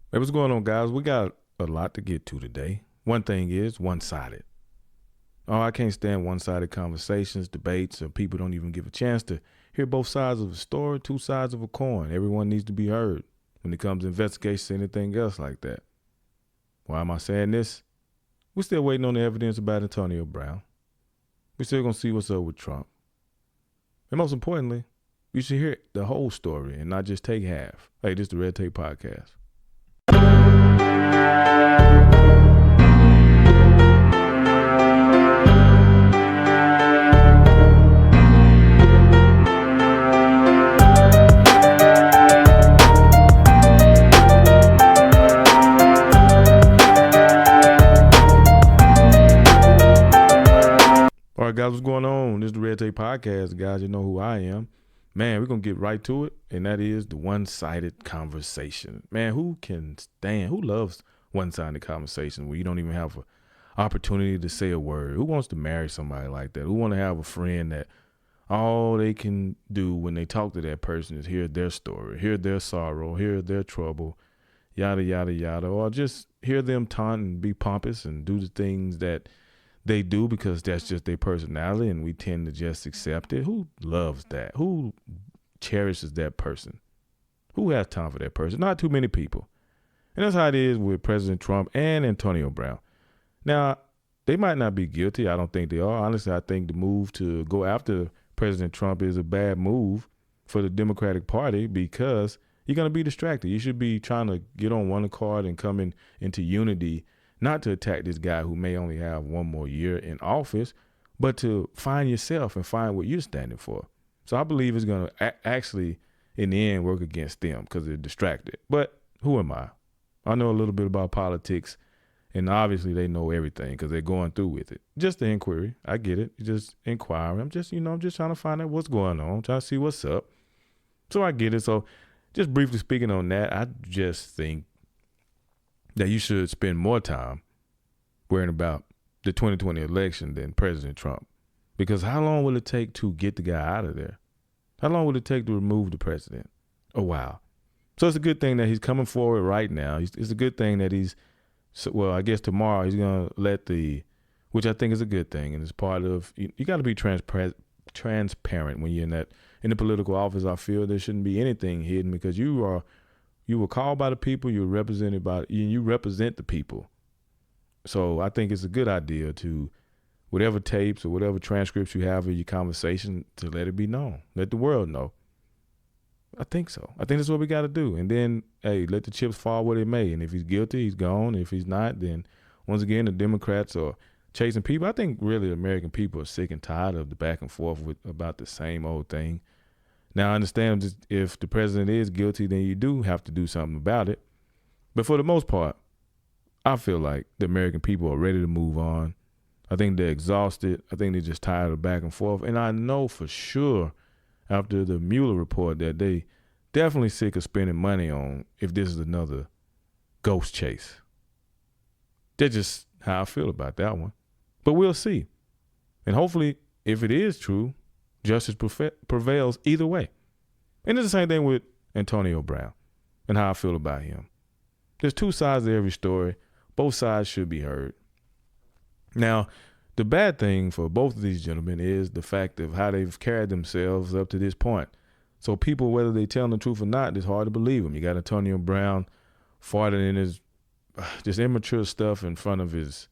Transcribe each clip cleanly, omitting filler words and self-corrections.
Hey, what's going on, guys? We got a lot to get to today. One thing is one-sided. Oh, I can't stand one-sided conversations, debates, or people don't even give a chance to hear both sides of a story, two sides of a coin. Everyone needs to be heard when it comes to investigations or anything else like that. Why am I saying this? We're still waiting on the evidence about Antonio Brown. We're still going to see what's up with Trump. And most importantly, you should hear the whole story and not just take half. Hey, this is the Red Tape Podcast. All right, guys, what's going on? This is the Red Tape Podcast. Guys, you know who I am. Man, we're going to get right to it, and that is the one-sided conversation. Man, who loves one-sided conversation where you don't even have an opportunity to say a word? Who wants to marry somebody like that? Who want to have a friend that all they can do when they talk to that person is hear their story, hear their sorrow, hear their trouble, yada, yada, yada, or just hear them taunt and be pompous and do the things that they do because that's just their personality and we tend to just accept it. Who loves that? Who cherishes that person? Who has time for that person? Not too many people. And that's how it is with President Trump and Antonio Brown. Now, they might not be guilty. I don't think they are. Honestly, I think the move to go after President Trump is a bad move for the Democratic Party because you're going to be distracted. You should be trying to get on one accord and come into unity, not to attack this guy who may only have one more year in office, but to find yourself and find what you're standing for. So I believe it's going to actually, in the end, work against them because they're distracted. But who am I? I know a little bit about politics, and obviously they know everything because they're going through with it. Just the inquiry. I get it. Just inquiring. I'm just trying to find out what's going on, trying to see what's up. So I get it. So just briefly speaking on that, I just think that you should spend more time worrying about the 2020 election than President Trump. Because how long will it take to get the guy out of there? How long will it take to remove the president? A while. So it's a good thing that he's coming forward right now. It's a good thing that I guess tomorrow he's going to which I think is a good thing. And it's part of, you got to be transparent when you're in the political office. I feel there shouldn't be anything hidden because you were called by the people, you represent the people. So I think it's a good idea to, whatever tapes or whatever transcripts you have of your conversation, to let it be known. Let the world know. I think so. I think that's what we got to do. And then, hey, let the chips fall where they may. And if he's guilty, he's gone. If he's not, then once again, the Democrats are chasing people. I think really American people are sick and tired of the back and forth about the same old thing. Now, I understand if the president is guilty, then you do have to do something about it. But for the most part, I feel like the American people are ready to move on. I think they're exhausted. I think they're just tired of back and forth. And I know for sure after the Mueller report that they definitely sick of spending money on if this is another ghost chase. That's just how I feel about that one. But we'll see. And hopefully, if it is true, justice prevails either way. And it's the same thing with Antonio Brown and how I feel about him. There's two sides to every story. Both sides should be heard. Now, the bad thing for both of these gentlemen is the fact of how they've carried themselves up to this point. So people, whether they tell the truth or not, it's hard to believe them. You got Antonio Brown farting in his just immature stuff in front of his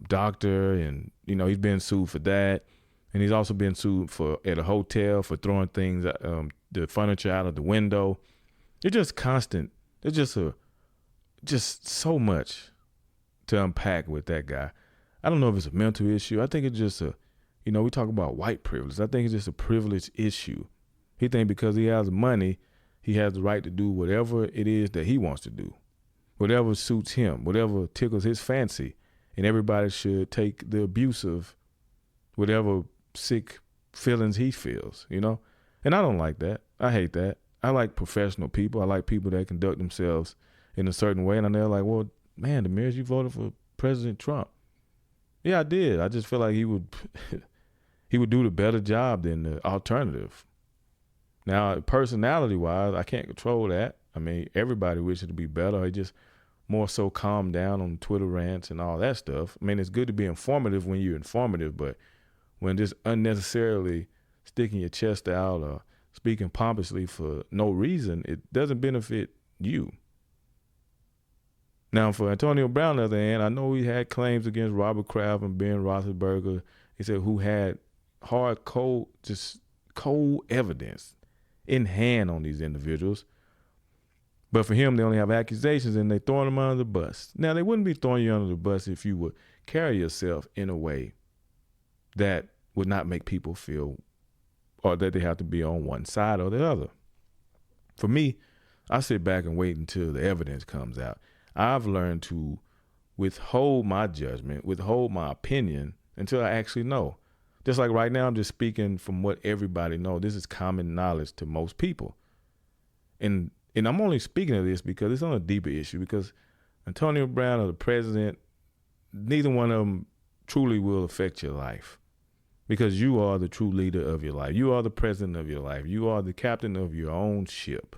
doctor, and he's been sued for that, and he's also been sued at a hotel for throwing things, the furniture out of the window. It's just constant. It's just so much to unpack with that guy. I don't know if it's a mental issue. I think it's just we talk about white privilege. I think it's just a privilege issue. He thinks because he has money, he has the right to do whatever it is that he wants to do, whatever suits him, whatever tickles his fancy, and everybody should take the abuse of whatever sick feelings he feels, And I don't like that. I hate that. I like professional people. I like people that conduct themselves in a certain way. And they're like, well, man, Demerious, you voted for President Trump. Yeah, I did. I just feel like he would do the better job than the alternative. Now, personality-wise, I can't control that. I mean, everybody wishes it to be better. It just more so calm down on Twitter rants and all that stuff. I mean, it's good to be informative when you're informative, but when just unnecessarily sticking your chest out or speaking pompously for no reason, it doesn't benefit you. Now, for Antonio Brown, on the other hand, I know he had claims against Robert Kraft and Ben Roethlisberger. He said who had hard, cold evidence in hand on these individuals. But for him, they only have accusations and they throwing them under the bus. Now, they wouldn't be throwing you under the bus if you would carry yourself in a way that would not make people feel or that they have to be on one side or the other. For me, I sit back and wait until the evidence comes out. I've learned to withhold my judgment, withhold my opinion until I actually know. Just like right now, I'm just speaking from what everybody knows. This is common knowledge to most people. And I'm only speaking of this because it's on a deeper issue, because Antonio Brown or the president, neither one of them truly will affect your life, because you are the true leader of your life. You are the president of your life. You are the captain of your own ship.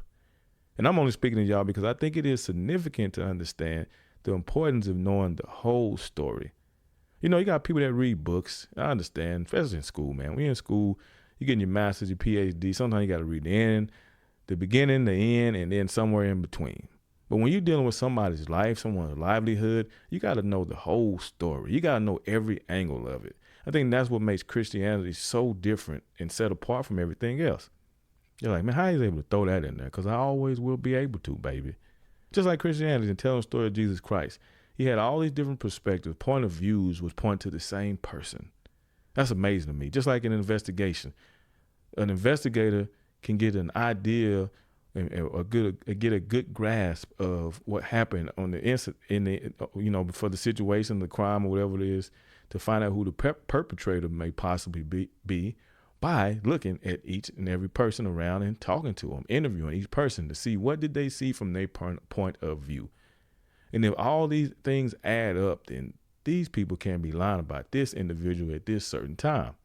And I'm only speaking to y'all because I think it is significant to understand the importance of knowing the whole story. You know, you got people that read books. I understand, especially in school, man. When you're in school, you're getting your master's, your PhD. Sometimes you got to read the end, the beginning, the end, and then somewhere in between. But when you're dealing with somebody's life, someone's livelihood, you got to know the whole story. You got to know every angle of it. I think that's what makes Christianity so different and set apart from everything else. You're like, man, how is he able to throw that in there? Because I always will be able to, baby. Just like Christianity and telling the story of Jesus Christ. He had all these different perspectives, point of views was point to the same person. That's amazing to me. Just like in an investigation. An investigator can get an idea or get a good grasp of what happened on the incident, for the situation, the crime, or whatever it is, to find out who the perpetrator may possibly be by looking at each and every person around and talking to them, interviewing each person to see what did they see from their point of view. And if all these things add up, then these people can be lying about this individual at this certain time.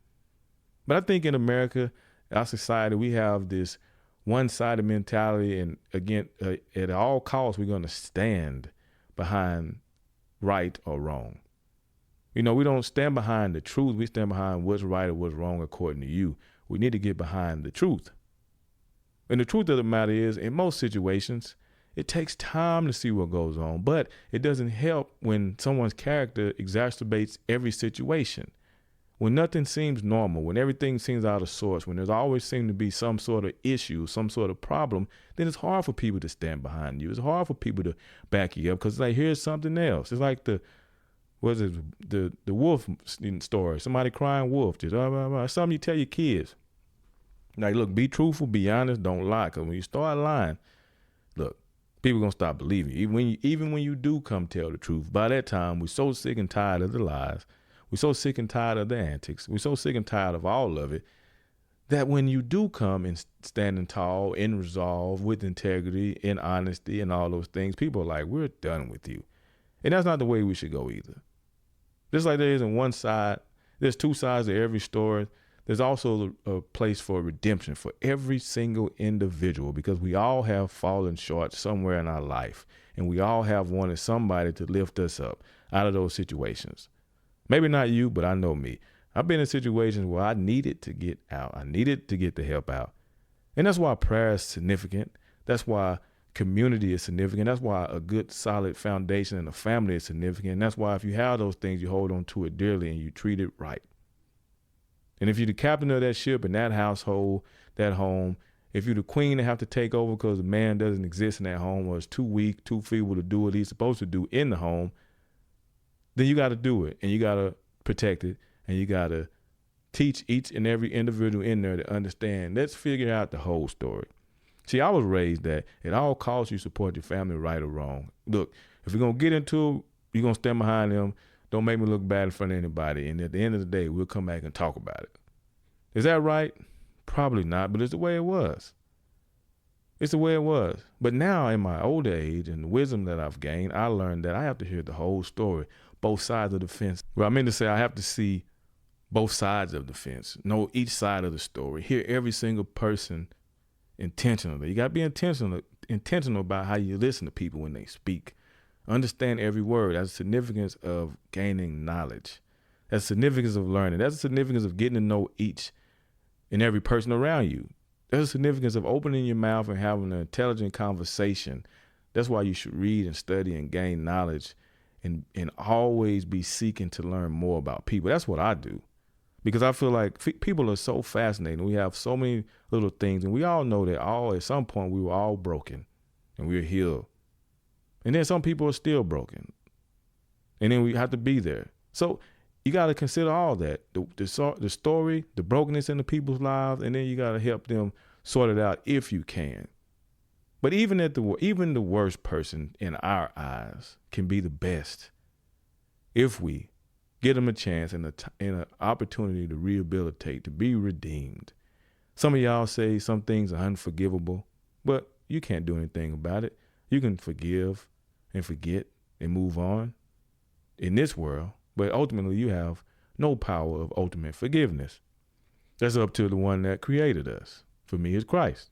But I think in America, our society, we have this one-sided mentality, and again, at all costs, we're going to stand behind right or wrong. You know, we don't stand behind the truth. We stand behind what's right or what's wrong according to you. We need to get behind the truth. And the truth of the matter is, in most situations, it takes time to see what goes on, but it doesn't help when someone's character exacerbates every situation. When nothing seems normal, when everything seems out of sorts, when there's always seemed to be some sort of issue, some sort of problem, then it's hard for people to stand behind you. It's hard for people to back you up, because it's like, here's something else. It's like the wolf story, somebody crying wolf, just something you tell your kids. Like, look, be truthful, be honest, don't lie, because when you start lying, look, people gonna stop believing you. Even when you do come tell the truth, by that time, we're so sick and tired of the lies. We're so sick and tired of the antics. We're so sick and tired of all of it, that when you do come and standing tall, in resolve, with integrity, in honesty, and all those things, people are like, we're done with you. And that's not the way we should go either. Just like there isn't one side, there's two sides to every story. There's also a place for redemption for every single individual, because we all have fallen short somewhere in our life, and we all have wanted somebody to lift us up out of those situations. Maybe not you, but I know me. I've been in situations where I needed to get out. I needed to get the help out. And that's why prayer is significant. That's why community is significant. That's why a good, solid foundation in a family is significant. And that's why if you have those things, you hold on to it dearly and you treat it right. And if you're the captain of that ship in that household, that home, if you're the queen that have to take over because the man doesn't exist in that home, or is too weak, too feeble to do what he's supposed to do in the home, then you got to do it, and you got to protect it, and you got to teach each and every individual in there to understand. Let's figure out the whole story. See, I was raised that at all costs you support your family, right or wrong. Look, if you're going to get into it, you're going to stand behind them. Don't make me look bad in front of anybody. And at the end of the day, we'll come back and talk about it. Is that right? Probably not, but it's the way it was. It's the way it was. But now in my older age and the wisdom that I've gained, I learned that I have to hear the whole story, both sides of the fence. Well, I mean to say I have to see both sides of the fence, know each side of the story, hear every single person intentionally. You got to be intentional about how you listen to people when they speak. Understand every word. That's the significance of gaining knowledge. That's the significance of learning. That's the significance of getting to know each and every person around you. That's the significance of opening your mouth and having an intelligent conversation. That's why you should read and study and gain knowledge and always be seeking to learn more about people. That's what I do. Because I feel like people are so fascinating. We have so many little things, and we all know that at some point we were all broken and we were healed. And then some people are still broken. And then we have to be there. So you got to consider all that, the story, the brokenness in the people's lives, and then you got to help them sort it out if you can. But even the worst person in our eyes can be the best if we give them a chance and an opportunity to rehabilitate, to be redeemed. Some of y'all say some things are unforgivable, but you can't do anything about it. You can forgive and forget and move on in this world, but ultimately you have no power of ultimate forgiveness. That's up to the one that created us. For me, it's Christ.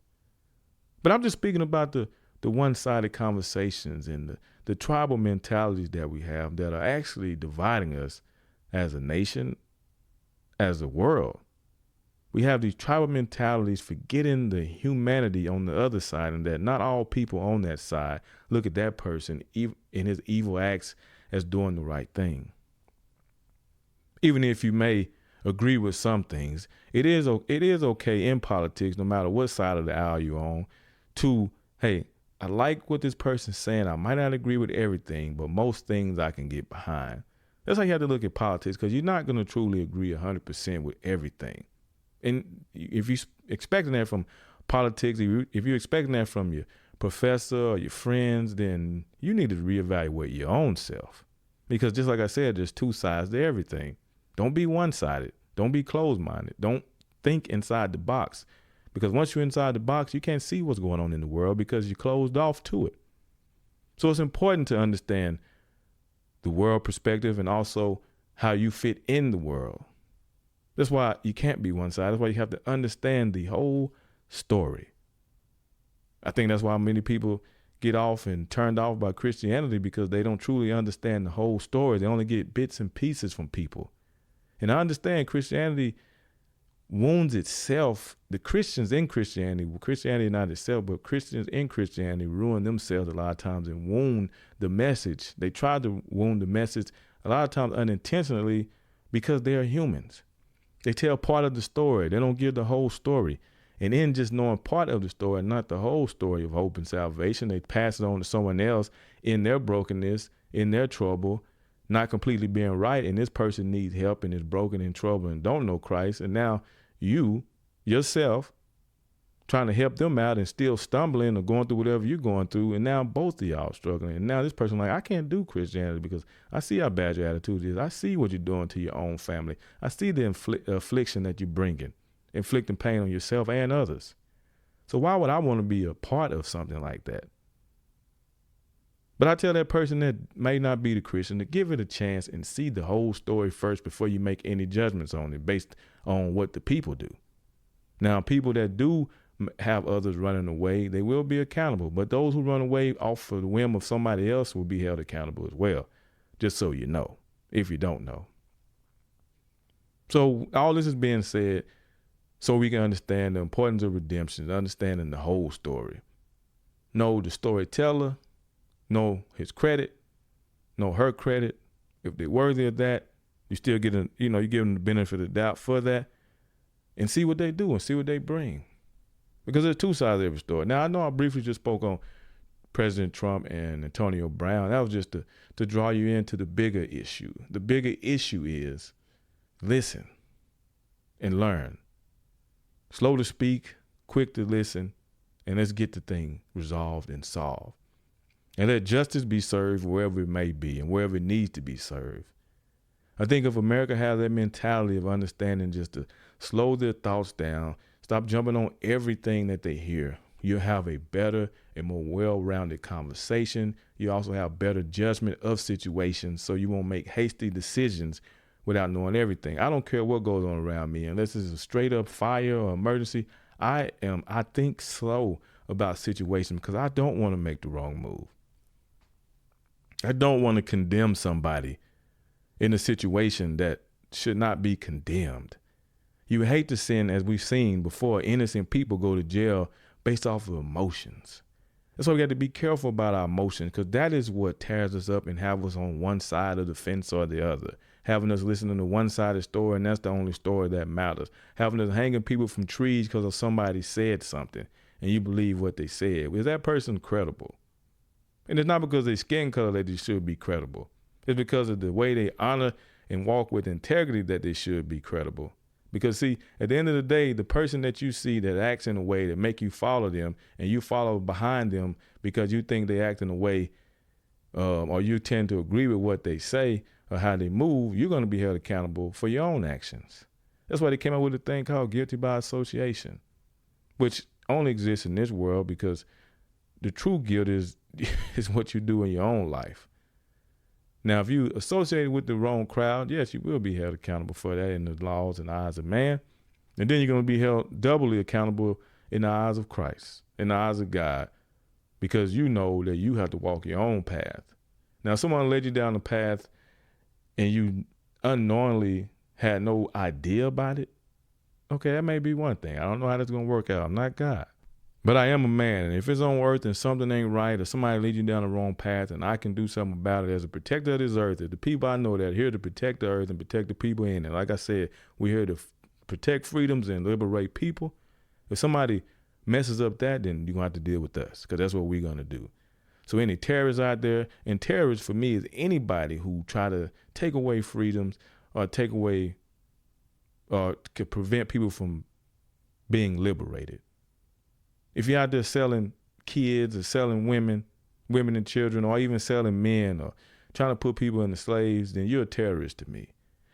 But I'm just speaking about the one-sided conversations and the tribal mentalities that we have that are actually dividing us as a nation, as a world. We have these tribal mentalities, forgetting the humanity on the other side, and that not all people on that side look at that person in his evil acts as doing the right thing. Even if you may agree with some things, it is okay in politics, no matter what side of the aisle you're on, to, hey, I like what this person's saying. I might not agree with everything, but most things I can get behind. That's how you have to look at politics, because you're not going to truly agree 100% with everything. And if you're expecting that from politics, if you're expecting that from your professor or your friends, then you need to reevaluate your own self. Because just like I said, there's two sides to everything. Don't be one-sided. Don't be closed-minded. Don't think inside the box. Because once you're inside the box, you can't see what's going on in the world because you're closed off to it. So it's important to understand the world perspective and also how you fit in the world. That's why you can't be one-sided. That's why you have to understand the whole story. I think that's why many people get off and turned off by Christianity, because they don't truly understand the whole story. They only get bits and pieces from people. And I understand Christianity wounds itself. The Christians in Christianity not itself, but Christians in Christianity ruin themselves a lot of times and wound the message. They try to wound the message a lot of times unintentionally because they are humans. They tell part of the story. They don't give the whole story. And in just knowing part of the story, not the whole story of hope and salvation, they pass it on to someone else in their brokenness, in their trouble, not completely being right. And this person needs help and is broken, in trouble, and don't know Christ. And now you, yourself, trying to help them out and still stumbling or going through whatever you're going through. And now both of y'all struggling. And now this person like, I can't do Christianity because I see how bad your attitude is. I see what you're doing to your own family. I see the affliction that you're bringing, inflicting pain on yourself and others. So why would I want to be a part of something like that? But I tell that person that may not be the Christian to give it a chance and see the whole story first before you make any judgments on it based on what the people do. Now, people that do have others running away, they will be accountable. But those who run away off of the whim of somebody else will be held accountable as well, just so you know, if you don't know. So all this is being said so we can understand the importance of redemption, understanding the whole story. Know the storyteller, know his credit, know her credit. If they're worthy of that, you still get you give them the benefit of the doubt for that, and see what they do and see what they bring. Because there's two sides of every story. Now, I know I briefly just spoke on President Trump and Antonio Brown. That was just to draw you into the bigger issue. The bigger issue is listen and learn. Slow to speak, quick to listen, and let's get the thing resolved and solved. And let justice be served wherever it may be and wherever it needs to be served. I think if America has that mentality of understanding just to slow their thoughts down, stop jumping on everything that they hear, you'll have a better and more well-rounded conversation. You also have better judgment of situations, so you won't make hasty decisions without knowing everything. I don't care what goes on around me. Unless it's a straight up fire or emergency, I think slow about situations because I don't want to make the wrong move. I don't want to condemn somebody in a situation that should not be condemned. You hate to sin, as we've seen before, innocent people go to jail based off of emotions. That's why we got to be careful about our emotions, because that is what tears us up and have us on one side of the fence or the other. Having us listening to one side of the story, and that's the only story that matters. Having us hanging people from trees because of somebody said something and you believe what they said. Is that person credible? And it's not because of their skin color that they should be credible. It's because of the way they honor and walk with integrity that they should be credible. Because see, at the end of the day, the person that you see that acts in a way that make you follow them and you follow behind them because you think they act in a way or you tend to agree with what they say or how they move, you're going to be held accountable for your own actions. That's why they came up with a thing called guilty by association, which only exists in this world because the true guilt is what you do in your own life. Now, if you associate with the wrong crowd, yes, you will be held accountable for that in the laws and eyes of man. And then you're going to be held doubly accountable in the eyes of Christ, in the eyes of God, because you know that you have to walk your own path. Now, if someone led you down the path and you unknowingly had no idea about it, okay, that may be one thing. I don't know how that's going to work out. I'm not God. But I am a man, and if it's on earth and something ain't right or somebody leads you down the wrong path and I can do something about it as a protector of this earth, the people I know that are here to protect the earth and protect the people in it. Like I said, we're here to protect freedoms and liberate people. If somebody messes up that, then you're going to have to deal with us because that's what we're going to do. So any terrorists out there, and terrorists for me is anybody who try to take away freedoms or take away or could prevent people from being liberated. If you're out there selling kids or selling women and children, or even selling men or trying to put people into slaves, then you're a terrorist to me.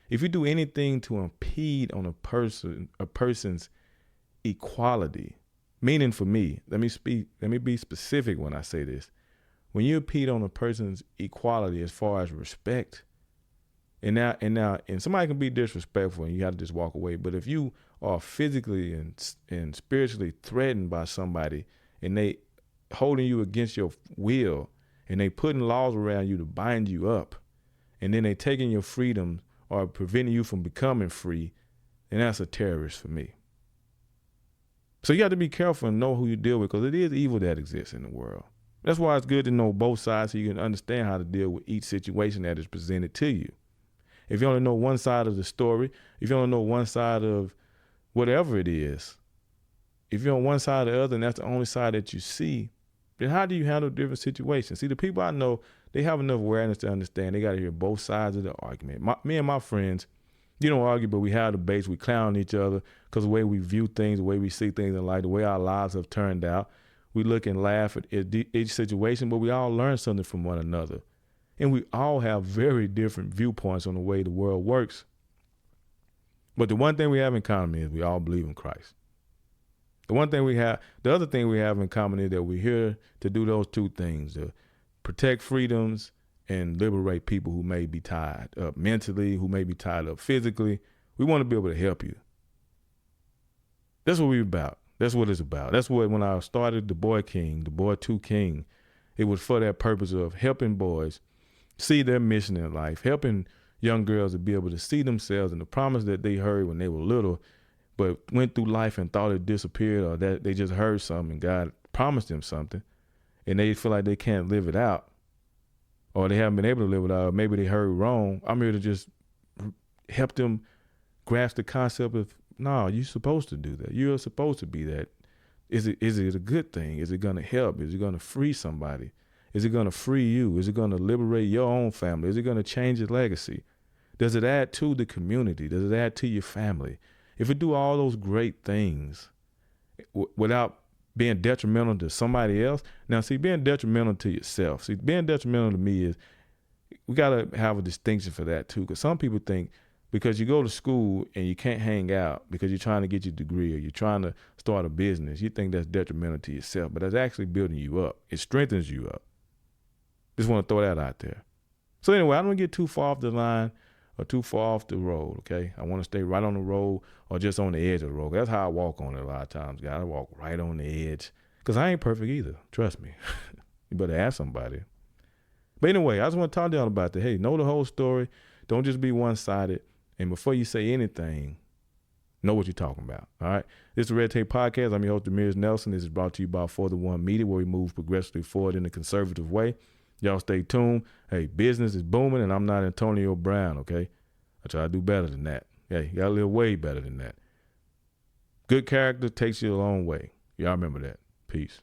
If you do anything to impede on a person's equality, meaning for me, let me be specific when I say this. When you impede on a person's equality as far as respect, and somebody can be disrespectful and you have to just walk away. But if you are physically and spiritually threatened by somebody and they holding you against your will and they putting laws around you to bind you up and then they taking your freedom or preventing you from becoming free, then that's a terrorist for me. So you have to be careful and know who you deal with because it is evil that exists in the world. That's why it's good to know both sides so you can understand how to deal with each situation that is presented to you. If you only know one side of the story, if you only know one side of whatever it is, if you're on one side or the other and that's the only side that you see, then how do you handle different situations? See, the people I know, they have enough awareness to understand they got to hear both sides of the argument. Me and my friends, you don't argue, but we have debates. We clown each other because the way we view things, the way we see things in life, the way our lives have turned out. We look and laugh at each situation, but we all learn something from one another. And we all have very different viewpoints on the way the world works. But the one thing we have in common is we all believe in Christ. The other thing we have in common is that we're here to do those two things, to protect freedoms and liberate people who may be tied up mentally, who may be tied up physically. We want to be able to help you. That's what we're about. That's what it's about. That's what, when I started the Boy King, the Boy 2 King, it was for that purpose of helping boys see their mission in life, helping young girls to be able to see themselves in the promise that they heard when they were little, but went through life and thought it disappeared or that they just heard something and God promised them something and they feel like they can't live it out or they haven't been able to live it out or maybe they heard wrong. I'm here to just help them grasp the concept of, no, you're supposed to do that. You're supposed to be that. Is it a good thing? Is it going to help? Is it going to free somebody? Is it going to free you? Is it going to liberate your own family? Is it going to change your legacy? Does it add to the community? Does it add to your family? If it do all those great things without being detrimental to somebody else. Now, see, being detrimental to yourself. See, being detrimental to me is, we got to have a distinction for that too. Because some people think because you go to school and you can't hang out because you're trying to get your degree or you're trying to start a business, you think that's detrimental to yourself. But that's actually building you up. It strengthens you up. Just want to throw that out there. So anyway, I don't get too far off the line or too far off the road, okay? I want to stay right on the road or just on the edge of the road. That's how I walk on it a lot of times, guys. I walk right on the edge Because I ain't perfect either. Trust me. You better ask somebody. But anyway, I just want to talk to y'all about that. Hey, know the whole story. Don't just be one-sided. And before you say anything, know what you're talking about. All right. This is the Red Tape Podcast. I'm your host, Demerious Nelson. This is brought to you by For the One Media, where we move progressively forward in a conservative way. Y'all stay tuned. Hey, business is booming, and I'm not Antonio Brown, okay? I try to do better than that. Hey, you got to live way better than that. Good character takes you a long way. Y'all remember that. Peace.